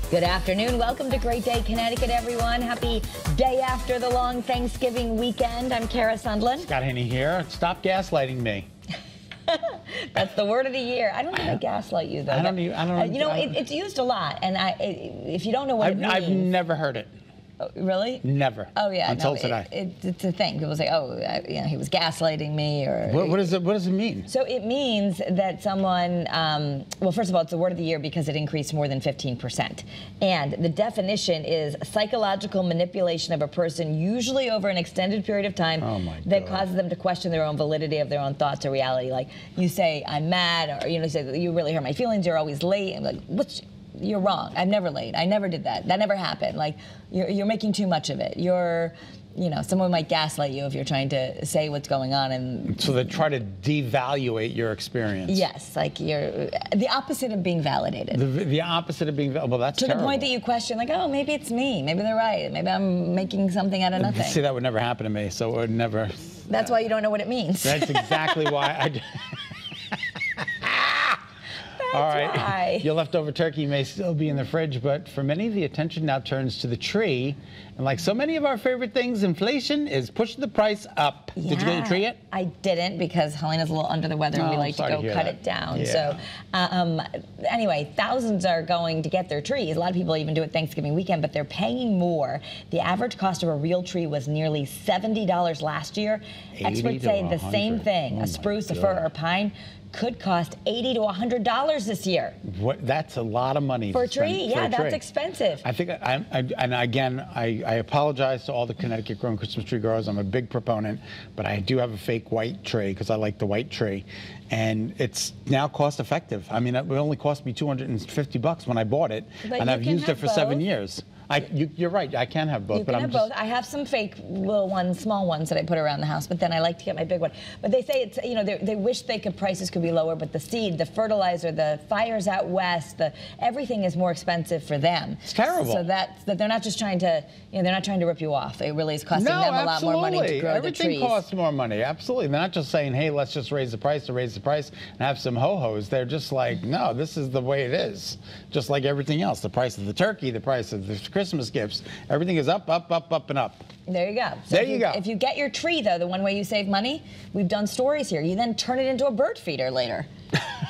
Good afternoon. Welcome to Great Day, Connecticut, everyone. Happy day after the long Thanksgiving weekend. I'm Kara Sundlin. Scott Haney here. Stop gaslighting me. That's the word of the year. I don't think I gaslight you, though. It's used a lot, and if you don't know what it means. I've never heard it. Oh, really? Never. Oh, yeah. Until today. It's a thing. People say, oh, he was gaslighting me. Or what does it mean? So it means that someone, well, first of all, it's the word of the year because it increased more than 15%. And the definition is psychological manipulation of a person, usually over an extended period of time, that causes them to question their own validity of their own thoughts or reality. Like you say, I'm mad, or you say, you really hurt my feelings, you're always late. And like, you're wrong. I'm never late. I never did that. That never happened. Like, you're making too much of it. Someone might gaslight you if you're trying to say what's going on. And so they try to devaluate your experience. Yes, like you're the opposite of being validated. The opposite of being validated. Well, that's terrible. To the point that you question, like, oh, maybe it's me. Maybe they're right. Maybe I'm making something out of nothing. See, that would never happen to me, so it would never. That's why you don't know what it means. That's exactly why I. All right, why. Your leftover turkey may still be in the fridge, but for many, the attention now turns to the tree. And like so many of our favorite things, inflation is pushing the price up. Yeah, did you get your tree yet? I didn't because Helena's a little under the weather and we like to go cut it down. Yeah. So anyway, thousands are going to get their trees. A lot of people even do it Thanksgiving weekend, but they're paying more. The average cost of a real tree was nearly $70 last year. Experts say the same thing. A spruce, a fir, or pine could cost $80 to $100 this year. That's a lot of money for a tree. Yeah, that's expensive. I think, and again, I apologize to all the Connecticut-grown Christmas tree growers. I'm a big proponent, but I do have a fake white tree because I like the white tree, and it's now cost-effective. I mean, it only cost me $250 when I bought it, and I've used it for 7 years. You're right. I can have both. You can have both. I have some fake little ones, small ones that I put around the house, but then I like to get my big one. But they say it's they wish prices could be lower, but the seed, the fertilizer, the fires out west, everything is more expensive for them. It's terrible. So that they're not just trying to they're not trying to rip you off. It really is costing them a lot more money to grow the trees. Everything costs more money. Absolutely. They're not just saying, hey, let's just raise the price to raise the price and have some ho-hos. They're just like, no, this is the way it is. Just like everything else. The price of the turkey, the price of the Christmas gifts. Everything is up, up, up, up, and up. There you go. So there you go. If you get your tree, though, the one way you save money, we've done stories here. You then turn it into a bird feeder later.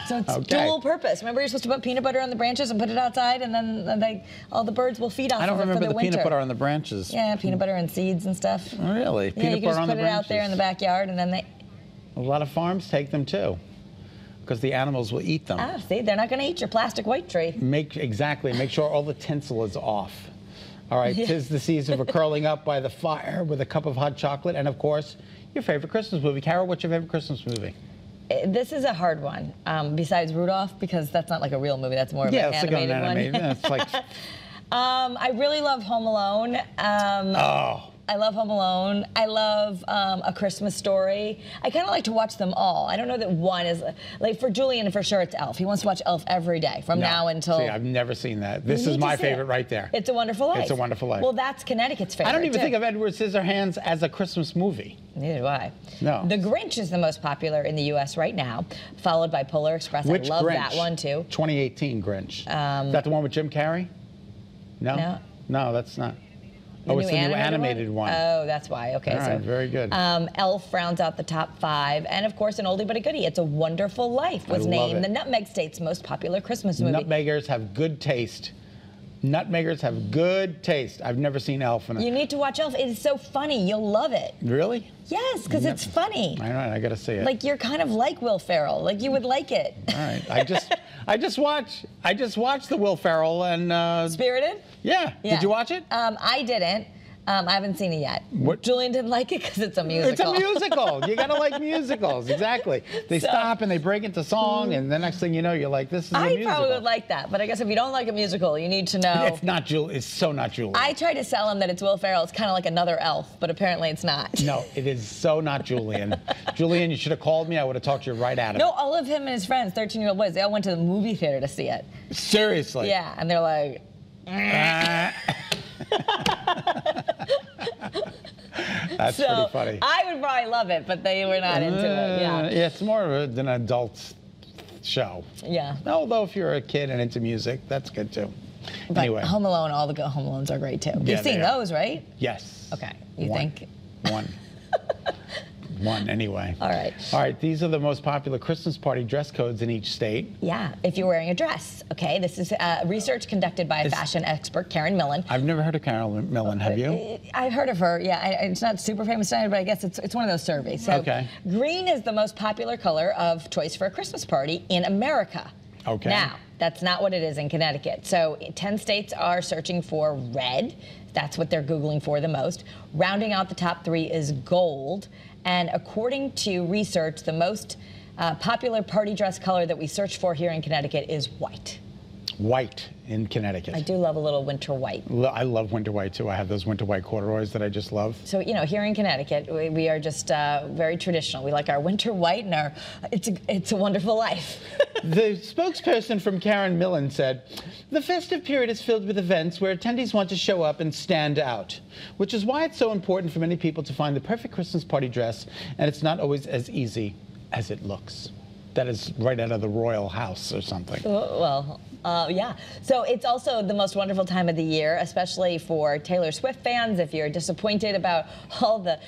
So it's dual purpose. Remember, you're supposed to put peanut butter on the branches and put it outside, and then all the birds will feed off of it for the winter. I don't remember the peanut butter on the branches. Yeah, peanut butter and seeds and stuff. Really? Yeah, you can just put it out there in the backyard, and then A lot of farms take them, too, because the animals will eat them. Ah, see, they're not going to eat your plastic white tree. Exactly. Make sure all the tinsel is off. All right, tis the season for curling up by the fire with a cup of hot chocolate and, of course, your favorite Christmas movie. Carol, what's your favorite Christmas movie? This is a hard one, besides Rudolph, because that's not like a real movie. That's more of an animated one. Yeah, it's like... I really love Home Alone. I love Home Alone. I love A Christmas Story. I kind of like to watch them all. I don't know that one is, like for Julian, for sure it's Elf. He wants to watch Elf every day from now until... See, I've never seen that. This is my favorite right there. It's a Wonderful Life. It's a Wonderful Life. Well, that's Connecticut's favorite, I don't even think of Edward Scissorhands as a Christmas movie. Neither do I. No. The Grinch is the most popular in the U.S. right now, followed by Polar Express. Which I love Grinch? That one, too. 2018 Grinch. Is that the one with Jim Carrey? No? No, that's not. It's the new animated one. Oh, that's why. Okay, all right, very good. Elf rounds out the top 5, and of course, an oldie but a goodie. It's a Wonderful Life was named the Nutmeg State's most popular Christmas movie. Nutmeggers have good taste. Nutmeggers have good taste. I've never seen Elf. You need to watch Elf. It is so funny. You'll love it. Really? Yes, because it's funny. All right, I got to see it. Like you're kind of like Will Ferrell. Like you would like it. All right, I just watched the Will Ferrell and Spirited. Yeah. Did you watch it? I didn't. I haven't seen it yet. Julian didn't like it because it's a musical. It's a musical. You got to like musicals. Exactly. They stop and they break into song, and the next thing you know, you're like, this is a musical. I probably would like that, but I guess if you don't like a musical, you need to know. It's not Julian. It's so not Julian. I try to sell him that it's Will Ferrell. It's kind of like another Elf, but apparently it's not. No, it is so not Julian. Julian, you should have called me. I would have talked you right at him. No, all of him and his friends, 13-year-old boys, they all went to the movie theater to see it. Seriously? Yeah, and they're like... That's pretty funny. I would probably love it, but they were not into it. Yeah, it's more of an adult show. Yeah. Although if you're a kid and into music, that's good too. But Anyway. Home Alone, all the Home Alones are great too. Yeah, You've seen they are. those, right? Yes. Okay. You One. think? One. One, anyway. All right. All right, these are the most popular Christmas party dress codes in each state. Yeah, if you're wearing a dress. Okay, this is research conducted by fashion expert Karen Millen. I've never heard of Karen Millen, have you? I've heard of her, yeah. It's not super famous, but I guess it's one of those surveys. So Okay. green is the most popular color of choice for a Christmas party in America. Okay. Now, that's not what it is in Connecticut. So 10 states are searching for red. That's what they're Googling for the most. Rounding out the top 3 is gold. And according to research, the most popular party dress color that we search for here in Connecticut is white. White in Connecticut. I do love a little winter white. I love winter white, too. I have those winter white corduroys that I just love. So, you know, here in Connecticut, we are just very traditional. We like our winter white and it's a wonderful life. The spokesperson from Karen Millen said, the festive period is filled with events where attendees want to show up and stand out, which is why it's so important for many people to find the perfect Christmas party dress, and it's not always as easy as it looks. That is right out of the royal house or something. Well, yeah. So it's also the most wonderful time of the year, especially for Taylor Swift fans. If you're disappointed about all the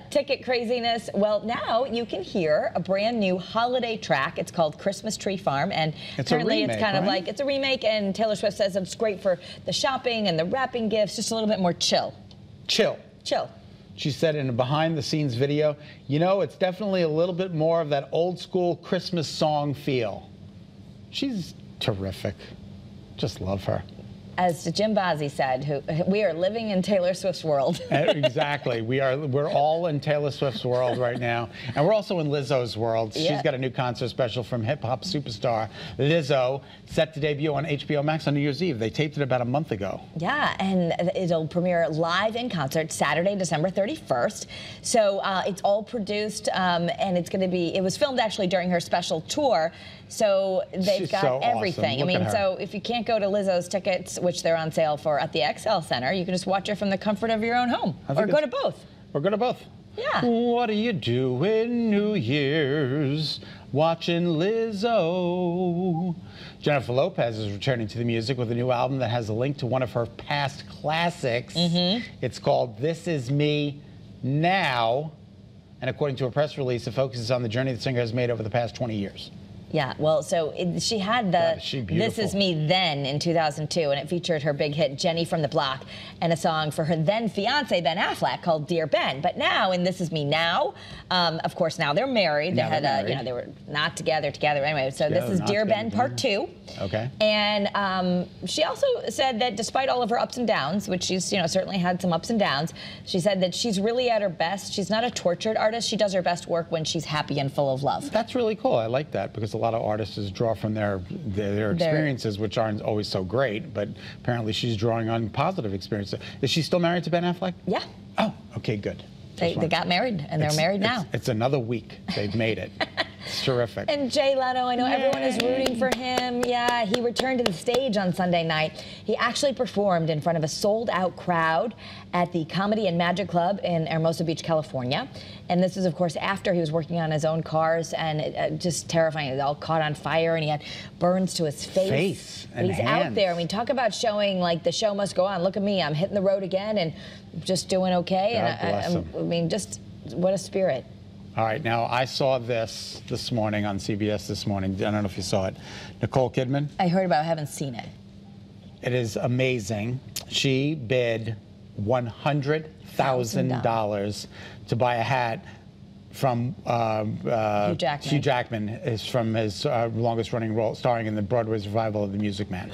ticket craziness, well, now you can hear a brand new holiday track. It's called Christmas Tree Farm, and apparently it's kind of like it's a remake. And Taylor Swift says it's great for the shopping and the wrapping gifts, just a little bit more chill. Chill. She said in a behind-the-scenes video, you know, it's definitely a little bit more of that old-school Christmas song feel. She's terrific. Just love her. As Jim Bazzi said, we are living in Taylor Swift's world. Exactly. We're all in Taylor Swift's world right now. And we're also in Lizzo's world. Yeah. She's got a new concert special from hip-hop superstar Lizzo, set to debut on HBO Max on New Year's Eve. They taped it about a month ago. Yeah, and it'll premiere live in concert Saturday, December 31st. So it's all produced, and it's going to be, it was filmed actually during her special tour. So they've She's got so everything. awesome. I mean, so if you can't go to Lizzo's tickets, which they're on sale for at the XL Center, you can just watch it from the comfort of your own home. Or go to both. Or go to both. Yeah. What do you do in New Year's? Watching Lizzo. Jennifer Lopez is returning to the music with a new album that has a link to one of her past classics. It's called This Is Me Now. And according to a press release, it focuses on the journey the singer has made over the past 20 years. Yeah, well, so she had the God, is she This Is beautiful. Me Then in 2002, and it featured her big hit Jenny from the Block and a song for her then fiance Ben Affleck called Dear Ben. But now in This Is Me Now, of course now they're married. They had you know, they were not together anyway. So this is Dear Ben Part 2. Okay. And she also said that despite all of her ups and downs, which she's certainly had some ups and downs, she said that she's really at her best. She's not a tortured artist. She does her best work when she's happy and full of love. That's really cool. I like that because a lot of artists draw from their experiences, which aren't always so great, but apparently she's drawing on positive experiences. Is she still married to Ben Affleck? Yeah. Oh, okay, good. They got married, and they're married now. It's another week. They've made it. It's terrific. And Jay Leno, I know everyone is rooting for him. Yeah, he returned to the stage on Sunday night. He actually performed in front of a sold-out crowd at the Comedy and Magic Club in Hermosa Beach, California. And this is, of course, after he was working on his own cars, and just terrifying. It all caught on fire, and he had burns to his face. And he's hands. out there. I mean, talk about showing, like, the show must go on. Look at me. I'm hitting the road again and just doing okay. God bless him. I mean, just what a spirit. All right, now I saw this morning on CBS this morning. I don't know if you saw it. Nicole Kidman. I heard about it. I haven't seen it. It is amazing. She bid $100,000 to buy a hat from Hugh Jackman. Hugh Jackman, is from his longest-running role, starring in the Broadway's revival of The Music Man.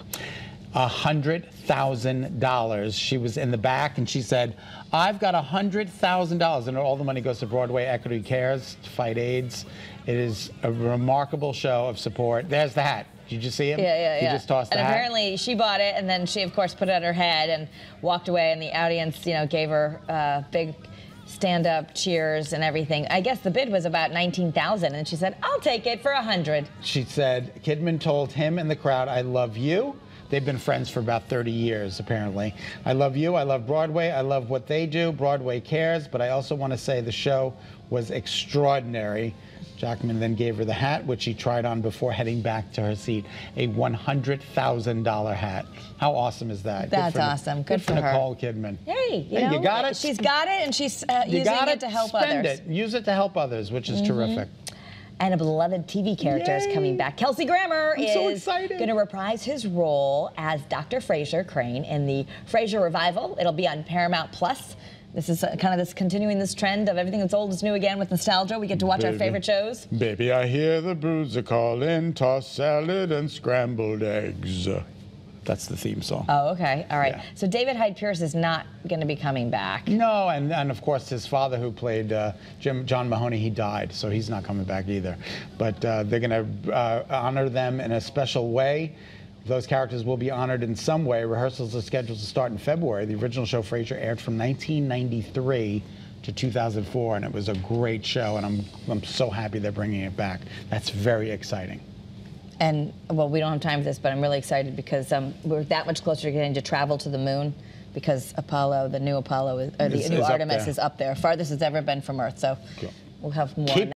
$100,000. She was in the back, and she said, "I've got $100,000," and all the money goes to Broadway Equity Cares to fight AIDS. It is a remarkable show of support. There's the hat. Did you see him? Yeah. He just tossed the and hat. apparently she bought it, and then she, of course, put it on her head and walked away, and the audience, gave her big stand-up cheers and everything. I guess the bid was about $19,000, and she said, "I'll take it for $100." She said, Kidman told him and the crowd, "I love you." They've been friends for about 30 years, apparently. "I love you. I love Broadway. I love what they do. Broadway cares. But I also want to say the show was extraordinary. Jackman then gave her the hat, which she tried on before heading back to her seat. A $100,000 hat. How awesome is that? That's awesome. Good for her. Nicole Kidman. Hey, you know, you got it. She's got it, and she's using it to help spend others. it. Use it to help others, which is terrific. And a beloved TV character is coming back. Kelsey Grammer is going to reprise his role as Dr. Frasier Crane in the Frasier revival. It'll be on Paramount Plus. This is kind of continuing this trend of everything that's old is new again with nostalgia. We get to watch our favorite shows. Baby, I hear the bruiser calling, tossed salad and scrambled eggs. That's the theme song. Oh, okay. All right. Yeah. So David Hyde Pierce is not going to be coming back. No, and of course his father, who played John Mahoney, he died, so he's not coming back either. But they're going to honor them in a special way. Those characters will be honored in some way. Rehearsals are scheduled to start in February. The original show, Frasier, aired from 1993 to 2004, and it was a great show, and I'm so happy they're bringing it back. That's very exciting. And, well, we don't have time for this, but I'm really excited because we're that much closer to getting to travel to the moon because Apollo, the new Apollo, the new Artemis is up there. Farthest it's ever been from Earth. So we'll have more on that.